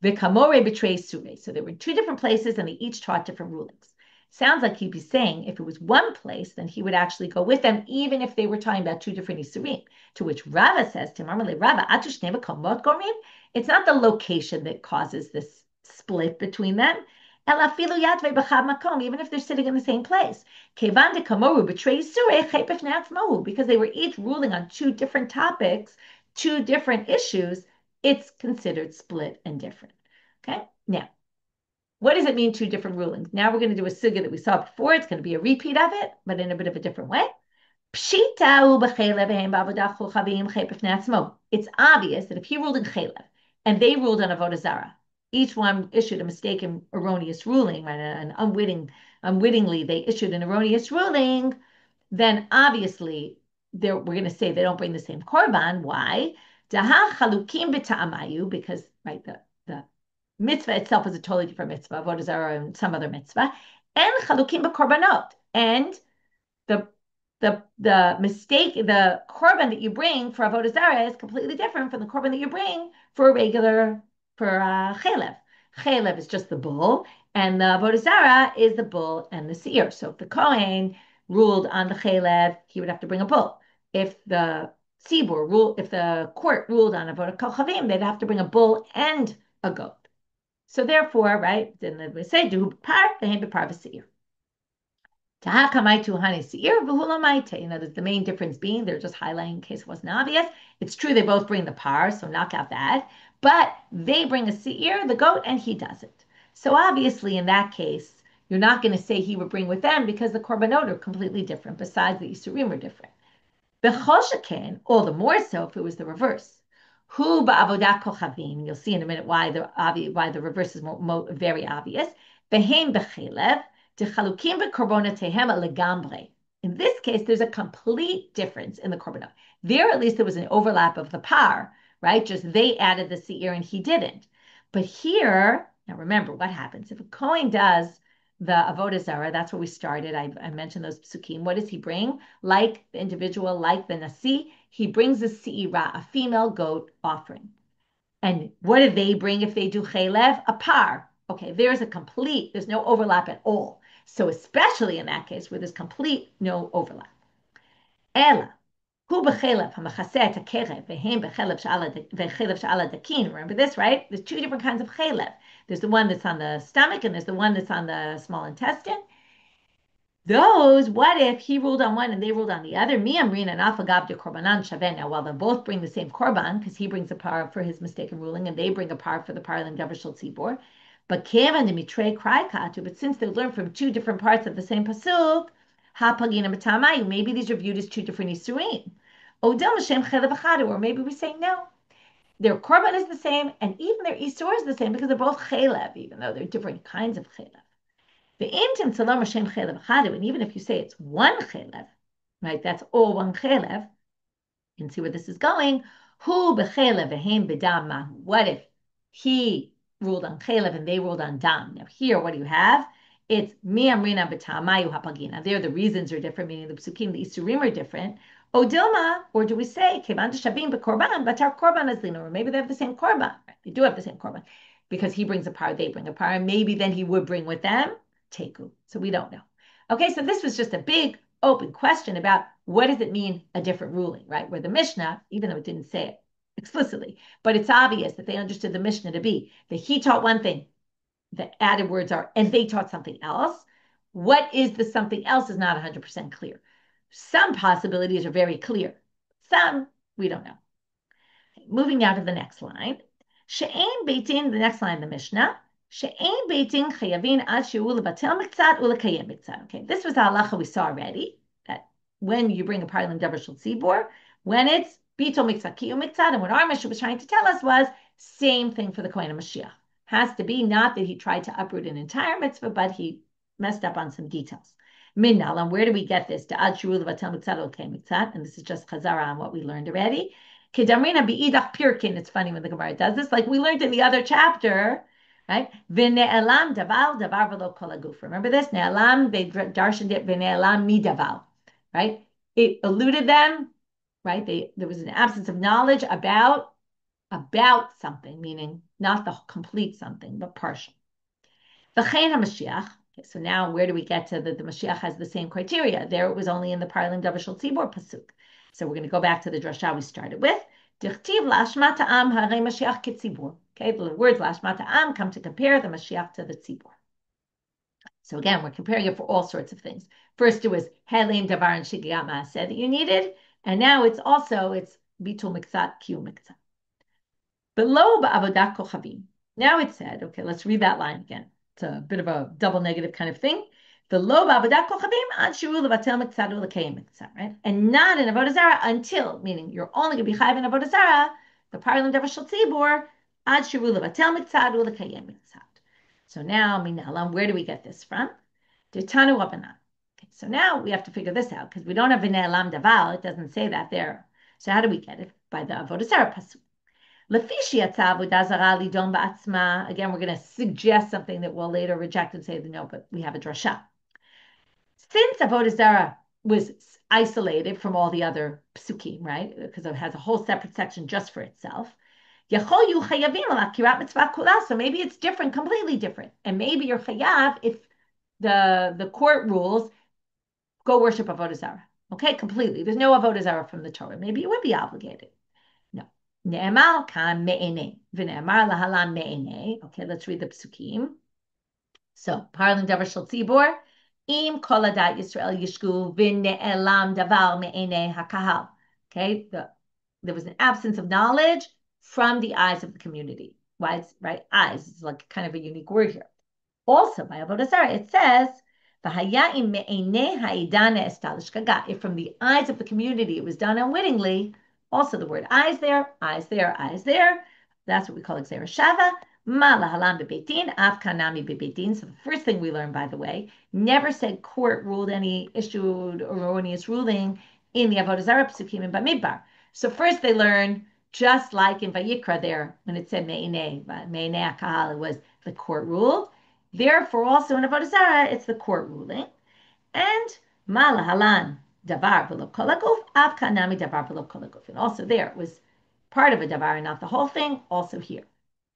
V'kamore b'trei surei. So they were in two different places and they each taught different rulings. Sounds like he'd be saying if it was one place, then he would actually go with them, even if they were talking about two different isurim. To which Rava says to Marmale, Rava, atu shnei makomot gorim. It's not the location that causes this split between them. Even if they're sitting in the same place. Because they were each ruling on two different topics, two different issues, it's considered split and different. Okay? Now, what does it mean, two different rulings? Now we're going to do a sugya that we saw before. It's going to be a repeat of it, but in a bit of a different way. It's obvious that if he ruled in chelev and they ruled on avodah zarah, each one issued a mistaken, erroneous ruling, right? An unwittingly they issued an erroneous ruling, then obviously we're going to say they don't bring the same korban. Why? Because right, the mitzvah itself is a totally different mitzvah, avodah zarah and some other mitzvah, and chalukim b'korbanot, and the mistake, the korban that you bring for avodah zarah is completely different from the korban that you bring for chelev. Chelev is just the bull, and the avodah zarah is the bull and the seir. So if the kohen ruled on the chelev, he would have to bring a bull. If the if the court ruled on avodah kochavim, they'd have to bring a bull and a goat. So therefore, right, then we say do par v'hem b'par v'seir. You know, the main difference being they're just highlighting in case it wasn't obvious. It's true they both bring the par, so knock out that. But they bring a seir, the goat, and he doesn't. So obviously in that case, you're not going to say he would bring with them because the korbanot are completely different. Besides the isurim are different. B'chol all the more so if it was the reverse. Hu ba'avodah kochavim. You'll see in a minute why the reverse is very obvious. Behem b'chelev. In this case, there's a complete difference in the korbanot. There, at least, there was an overlap of the par, right? Just they added the seir and he didn't. But here, now remember what happens if a kohen does the avodah zarah. That's where we started. I mentioned those psukim. What does he bring? Like the individual, like the nasi, he brings a seirah, a female goat offering. And what do they bring if they do chelev? A par. Okay, there's no overlap at all. So especially in that case where there's complete no overlap. Ela, hu b'chelev hamachaseh takerev v'hem b'chelev sh'ala dakin. Remember this, right? There's two different kinds of chelev. There's the one that's on the stomach and there's the one that's on the small intestine. Those, what if he ruled on one and they ruled on the other? Mi amrin and afagav de korbanan shaven. Now, while they both bring the same korban, because he brings a par for his mistaken ruling and they bring a par for the paralim davar shel tzibur, but kevan de mitrei krai katu. But since they learn from two different parts of the same pasuk, ha pagina b'tamayu. Maybe these are viewed as two different isurim. Odel m'shem chelev achadu. Or maybe we say no. Their korban is the same, and even their isur is the same because they're both chelev, even though they're different kinds of chelev. And even if you say it's one chelev, right? That's all one chelev. You can see where this is going. Hu b'chelev v'hem b'dam. What if he ruled on chelev and they ruled on dam? Now here, what do you have? It's mi amrina b'tamayu hapagina. There, the reasons are different, meaning the psukim, the isurim are different. Odilma, or do we say kevan shavim b'korban, batar korban as lino? Or maybe they have the same korban. Right? They do have the same korban because he brings a par, they bring a par, and maybe then he would bring with them teku. So we don't know. Okay, so this was just a big open question about what does it mean a different ruling, right? Where the Mishnah, even though it didn't say it explicitly, but it's obvious that they understood the Mishnah to be that he taught one thing, the added words are, and they taught something else. What is the something else is not 100% clear. Some possibilities are very clear. Some, we don't know. Moving now to the next line. She'ein beitin, the next line in the Mishnah. She'ein beitin chayavin ad shi'u lebatel miktzat ulekayem miktzat. Okay, this was the halacha we saw already, that when you bring a parlim davar shel tzibor, when it's bitol miktzat, kiyum miktzat, and what our Mishnah was trying to tell us was same thing for the kohen Mashiach. Has to be not that he tried to uproot an entire mitzvah, but he messed up on some details. Minnal, and where do we get this? To ad shi'u lebatel miktzat ulekayem miktzat, and this is just chazara on what we learned already. Kedamrina bi'idach pirkin. It's funny when the Gemara does this, like we learned in the other chapter, right? V'ne'elam daval davar v'lo kol haguf. Remember this? Ne'elam, they darshaned it, v'ne'elam mi daval, right? It eluded them, right? There was an absence of knowledge about something, meaning not the complete something, but partial. V'chein HaMashiach. Okay, so now where do we get to that the Mashiach has the same criteria? There it was only in the Parlim Davar Shel Tzibor pasuk. So we're going to go back to the drasha we started with. Dichtiv la'ashmat ha'am harei Mashiach ketzibur. Okay, the words la'ashmat ha'am come to compare the Mashiach to the tzibur. So again, we're comparing it for all sorts of things. First, it was helim davar and shigigat ma'aseh that you needed, and now it's bitul miktzat kiyum miktzat. Below ba'avodat kochavim. Now it said, okay, let's read that line again. It's a bit of a double negative kind of thing. Below ba'avodat kochavim ad shi'u levatel miktzat ulekayim miktzat, right? And not in avodah zarah until, meaning you're only going to be chayav in avodah zarah, the parlim davar shel tzibor, ad shi'u levatel miktzat ulekayim miktzat. So now, minalam, where do we get this from? Detanu Rabbanit. Okay, so now we have to figure this out because we don't have v'ne'elam daval. It doesn't say that there. So how do we get it? By the avodah zarah pasuk. Again, we're going to suggest something that we'll later reject and say no, but we have a drasha. Since avodah zarah was isolated from all the other psukim, right? Because it has a whole separate section just for itself. So maybe it's different, completely different. And maybe you're chayav if the court rules go worship avodah zarah. Okay, completely. There's no avodah zarah from the Torah. Maybe you would be obligated. No. Ne'emar kan me'ene. V'ne'emar lahalan me'ene. Okay, let's read the psukim. So, parlim davar shel tzibor. Im kol adat Yisrael yishku v'ne'elam davar me'ene hakahal. Okay, there was an absence of knowledge from the eyes of the community. Why? It's right. Eyes is like kind of a unique word here. Also, by avodah zarah, it says, if from the eyes of the community it was done unwittingly, also the word eyes there, eyes there, eyes there. That's what we call Xera Shava. So the first thing we learned, by the way, never said court ruled any issued erroneous ruling in the avodah zarah psukim in Bamidbar. So first they learned, just like in Vayikra there, when it said me'inei akahal, it was the court ruled. Therefore, also in avodah zarah, it's the court ruling. And malahalan davar v'lo kol haguf, av kanami davar v'lo kol haguf. And also there, it was part of a davar and not the whole thing, also here.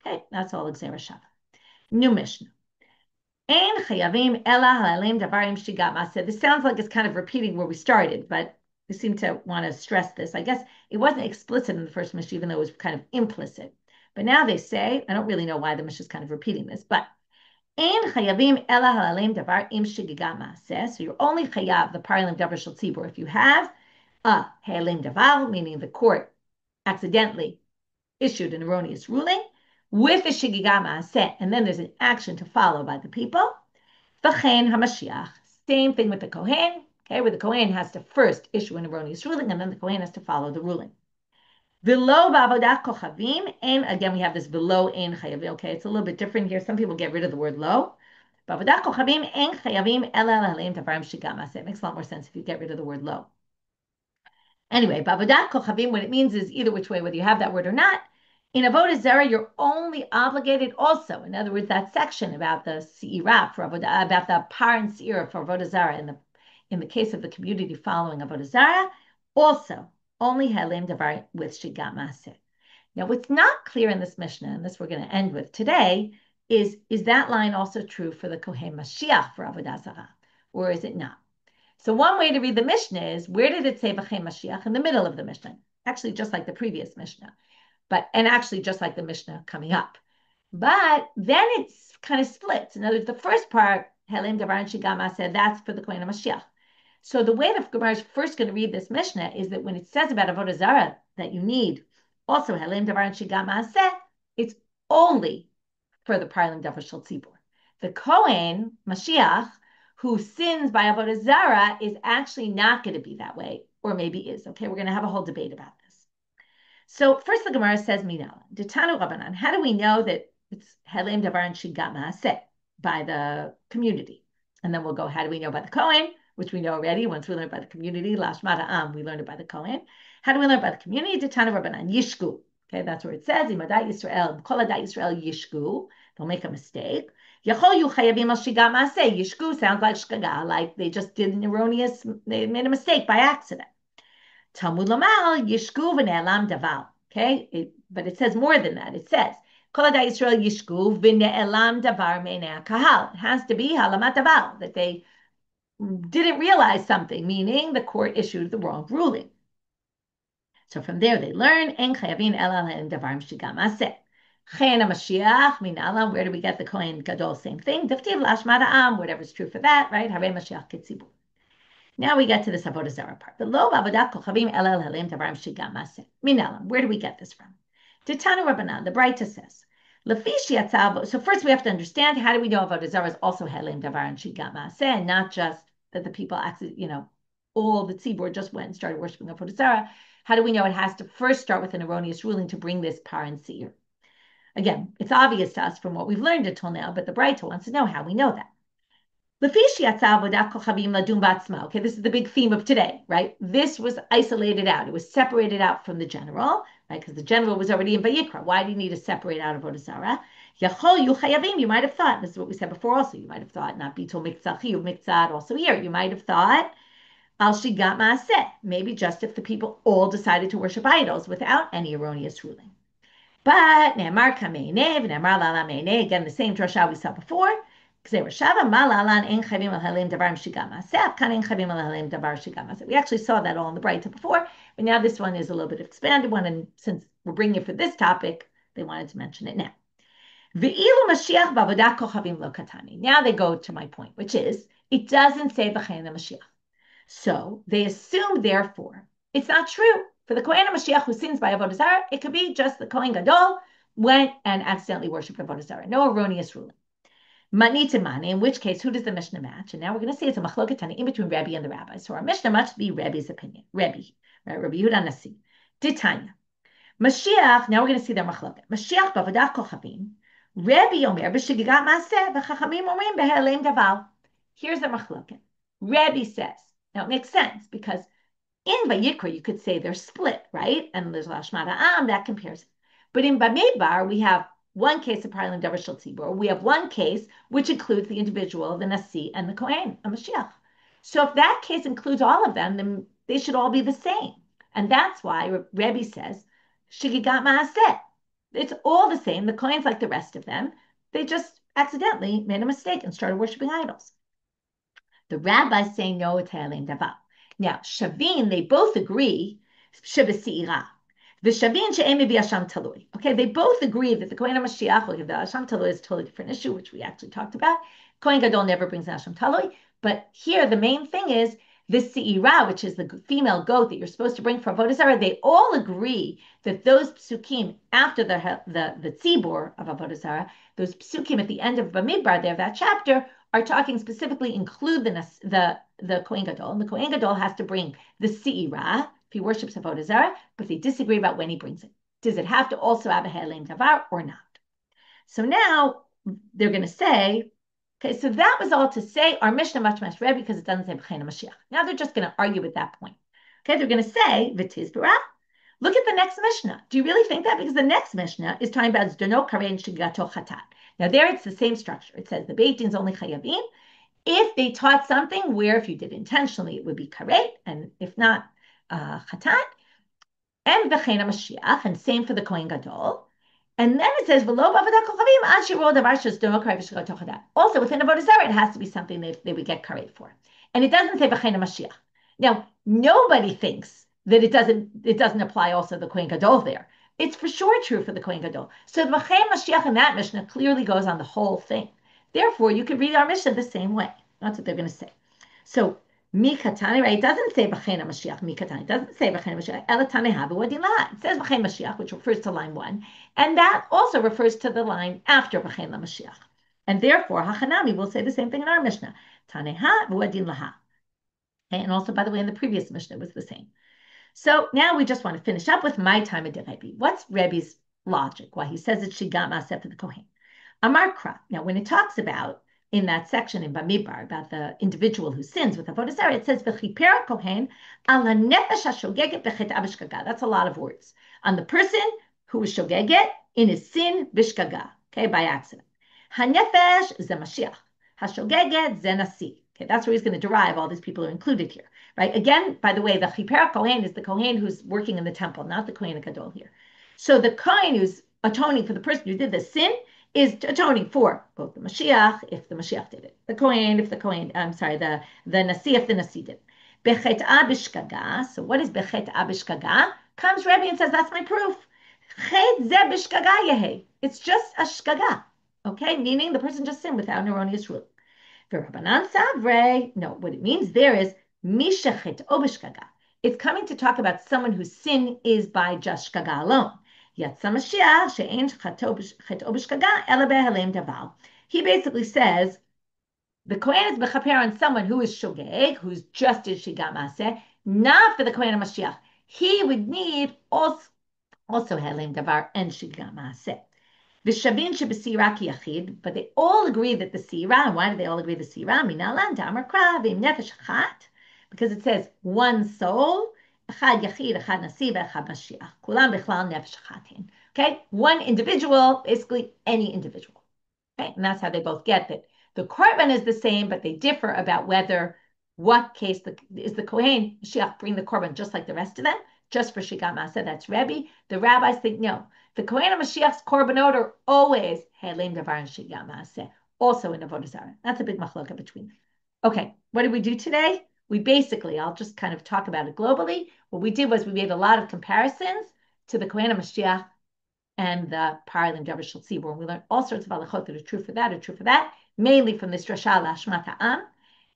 Okay, that's all Xera Shava. New Mishnah. Ein chayavim ela halalim davarim shigat maseh. This sounds like it's kind of repeating where we started, but we seem to want to stress this. I guess it wasn't explicit in the first Mishnah, even though it was kind of implicit. But now they say, I don't really know why the Mishnah is kind of repeating this, but ein chayavim ela halalim davar im shigat maseh. So you're only chayav the parlim davar shel tzibor if you have a halim davar, meaning the court accidentally issued an erroneous ruling, with a shigigat ma'aseh, and then there's an action to follow by the people. V'chein hamashiach. Same thing with the kohen, okay, where the kohen has to first issue an erroneous ruling, and then the kohen has to follow the ruling. V'lo ba'avodat kochavim, and again we have this v'lo ein chayavim. Okay, it's a little bit different here. Some people get rid of the word lo. Ba'avodat kochavim ein chayavim ela lahalim davarim shigat ma'aseh. It makes a lot more sense if you get rid of the word lo. Anyway, b'avodat kochavim, what it means is either which way, whether you have that word or not. In avodah zarah, you're only obligated also. In other words, that section about the seirah for avodah, about the par and seirah for avodah zarah in the case of the community following avodah zarah, also only helim davar with shigat maaseh. Now, what's not clear in this Mishnah, and this we're going to end with today, is that line also true for the kohen Mashiach for avodah zarah, or is it not? So one way to read the Mishnah is, where did it say V'chein Mashiach? In the middle of the Mishnah. Actually, just like the previous Mishnah. And actually just like the Mishnah coming up. But then it's kind of splits. In other words, the first part, Helim Davar and Shigama, said that's for the Kohen Mashiach. So the way the Gemara is first going to read this Mishnah is that when it says about Avodah Zarah that you need also Helim Davar and Shigama, it's only for the Parlim Davar Shel Tzibur. The Kohen Mashiach, who sins by avodah zarah, is actually not going to be that way, or maybe is. Okay, we're going to have a whole debate about this. So first, the Gemara says, "Minala Detanu Rabbanan." How do we know that it's Helem Davar and Shigat Maaseh by the community? And then we'll go, how do we know by the Kohen, which we know already. Once we learned by the community, Lashmata Am, we learned it by the Kohen. How do we learn by the community? Detanu Rabbanan Yishku. Okay, that's where it says, Imadat Yisrael, Kol Adat Yisrael Yishku. They'll make a mistake. Yishku sounds like shkaga, like they just did an erroneous, they made a mistake by accident. Talmud lamal yishku v'ne'elam davar. Okay, but it says more than that. It says kol adat Yisrael yishku v'ne'elam davar me'nei kahal. It has to be halamat davar, that they didn't realize something, meaning the court issued the wrong ruling. So from there they learn en chayavin elal and davar shigam aseh. Kohen Mashiach, Minala, where do we get the Kohen Gadol? Same thing. Diftiv Lashmada Am, whatever's true for that, right? Harei Mashiach Kitzibur. Now we get to this avodah zarah part. The lo avodat kochavim elel helim tavarim shigam maseh. Minala, where do we get this from? Titanu Rabbanan, the braita says. So first we have to understand, how do we know avodah zarah is also helim tavarim shigam maseh, and not just that the people actually, all the tzibur just went and started worshiping avodah zarah. How do we know it has to first start with an erroneous ruling to bring this par and seir? Again, it's obvious to us from what we've learned until now, but the braita wants to know how we know that. Okay, this is the big theme of today, right? This was isolated out. It was separated out from the general, right? Because the general was already in Vayikra. Why do you need to separate out avodah zarah? You might have thought, this is what we said before also, you might have thought, not bitul miktzah chiyuv miktzah also here. You might have thought, al shigat maaseh, maybe just if the people all decided to worship idols without any erroneous ruling. But ne'amar kameine v'ne'amar lala meine, again, the same drasha we saw before. We actually saw that all in the braita before, but now this one is a little bit expanded one, and since we're bringing it for this topic, they wanted to mention it now. Now they go to my point, which is, it doesn't say B'chein Mashiach. So they assume, therefore, it's not true. For the Kohen Mashiach who sins by avodah zarah, it could be just the Kohen Gadol went and accidentally worshipped avodah zarah. No erroneous ruling. Manita mani, in which case, who does the Mishnah match? And now we're going to say it's a machloket tani in between Rebbe and the rabbis. So our Mishnah must be Rebbe's opinion. Rebbe, right? Rabbi Yehuda Nasi. Titanya. Mashiach, now we're going to see their machloket. Mashiach b'avodat kochavim. Rebbe omer b'shigigat maaseh v'chachamim omrim b'helem davar. Here's the machloket. Rebbe says, now it makes sense because in Vayikra you could say they're split, right? And there's Lashmata Am, that compares. But in Bamidbar, we have one case of Parlim Davar Shel Tzibur. We have one case which includes the individual, the nasi, and the kohen, a Mashiach. So if that case includes all of them, then they should all be the same. And that's why Rebbe says, Shigigat Maaseh. It's all the same. The kohen's like the rest of them. They just accidentally made a mistake and started worshiping idols. The rabbis say no, it's Helim Davar. Now, Shavin, they both agree, Shebesi'ira. The Shavin she'emi b'Hasham talui. Okay, they both agree that the Kohen HaMashiach, the Hasham talui is a totally different issue, which we actually talked about. Kohen Gadol never brings an Hasham talui. But here, the main thing is this Se'ira, which is the female goat that you're supposed to bring for Avodah Zarah. They all agree that those psukim after the tzibur of Avodah Zarah, those psukim at the end of Bamidbar, there, that chapter, are talking specifically include the Kohen Gadol. And the Kohen Gadol has to bring the Se'ira if he worships Avodah Zarah, but they disagree about when he brings it. Does it have to also have a Helim Davar or not? So now they're going to say, okay, so that was all to say our Mishnah much Rebbe because it doesn't say B'chein Mashiach. Now they're just going to argue at that point. Okay, they're going to say, V'tiz bara. Look at the next Mishnah. Do you really think that? Because the next Mishnah is talking about Zdono Karen Shigato Chatat. Now there it's the same structure. It says the Beit Din's only Chayavim if they taught something where if you did intentionally, it would be karet, and if not, chatat. And v'chein Mashiach, and same for the kohen gadol. And then it says, "V'lo b'avodat kochavim ad shiro davar shesdono karet v'shgato chatat." Also, within avodah zarah, it has to be something they would get karet for. And it doesn't say v'chein Mashiach. Now, nobody thinks that it doesn't apply also to the kohen gadol there. It's for sure true for the kohen gadol. So the v'chein Mashiach in that Mishnah clearly goes on the whole thing. Therefore, you could read our Mishnah the same way. That's what they're going to say. So, Mikatani, right? It doesn't say B'chein Mashiach, Mikatani. It doesn't say B'chein Mashiach. Elatane Habu Wadila. It says B'chein Mashiach, which refers to line 1. And that also refers to the line after B'chein Mashiach. And therefore, Hachanami will say the same thing in our Mishnah. Taneha V'wadin Laha. And also, by the way, in the previous Mishnah, it was the same. So now we just want to finish up with my time of Rebbe. What's Rebbe's logic? Why he says it's Shigat Maaseh for the Kohen. Amar Kra. Now, when it talks about in that section in Bamidbar about the individual who sins with avodah zarah, it says v'chipera kohen al hanefesh hashogeget b'chet b'shgaga. That's a lot of words on the person who is shogeget in his sin b'shgaga, okay, by accident. Hanefesh ze Mashiach, hashogeget ze nasi. Okay, that's where he's going to derive. All these people are included here, right? Again, by the way, the chipera kohen is the kohen who's working in the temple, not the kohen gadol here. So the kohen who's atoning for the person who did the sin is atoning for both the Mashiach, if the Mashiach did it, the kohen, if the kohen, the nasi, if the nasi did it. Bechet'a b'shgaga. So what is bechet'a b'shgaga? Comes Rebbe and says, that's my proof. Chet ze b'shgaga yehe. It's just a shgaga, okay? Meaning the person just sinned without an erroneous rule. Rabbanit savre. No, what it means there is mishachet o b'shgaga. It's coming to talk about someone whose sin is by just shgaga alone. He basically says the kohen is mechaper on someone who is shogeg, who's just as shigat maaseh, not for the kohen of Mashiach. He would need also helem davar and shigat maaseh. V'shavin shebesira ki yachid, but they all agree that the sira. And why do they all agree the sira? Minalan damar kra v'im nefesh achat, because it says one soul. Echad yachid, echad nasi, echad Mashiach. Kulam bichlal nefesh achatin. Okay, one individual, basically any individual. Okay, and that's how they both get that. The korban is the same, but they differ about what case is the kohen Mashiach bring the korban just like the rest of them, just for shigat maaseh. That's Rebbe. The rabbis think no. The kohen of Mashiach's korbanot are always helem davar and shigat maaseh, also in avodah zarah. That's a big machloka between them. Okay, what did we do today? We basically, I'll just kind of talk about it globally. What we did was we made a lot of comparisons to the kohen of Mashiach and the paralim davar shel tzibur. And we learned all sorts of halachot that are true for that, mainly from this drasha lashmat ha'am.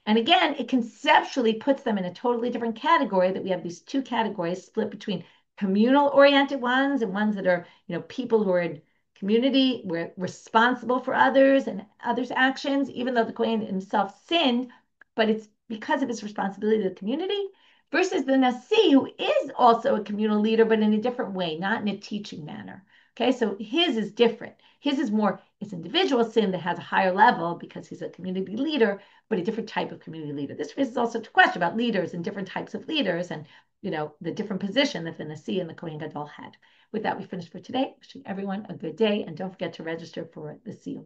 And again, it conceptually puts them in a totally different category, that we have these two categories split between communal-oriented ones and ones that are, people who are in community, we're responsible for others and others' actions, even though the kohen himself sinned, but it's because of his responsibility to the community, versus the nasi, who is also a communal leader, but in a different way, not in a teaching manner. Okay, so his is different. His is more, it's individual sin that has a higher level because he's a community leader, but a different type of community leader. This raises also a question about leaders and different types of leaders and, the different position that the nasi and the kohen gadol had. With that, we finished for today. Wishing everyone a good day, and don't forget to register for the Shiur.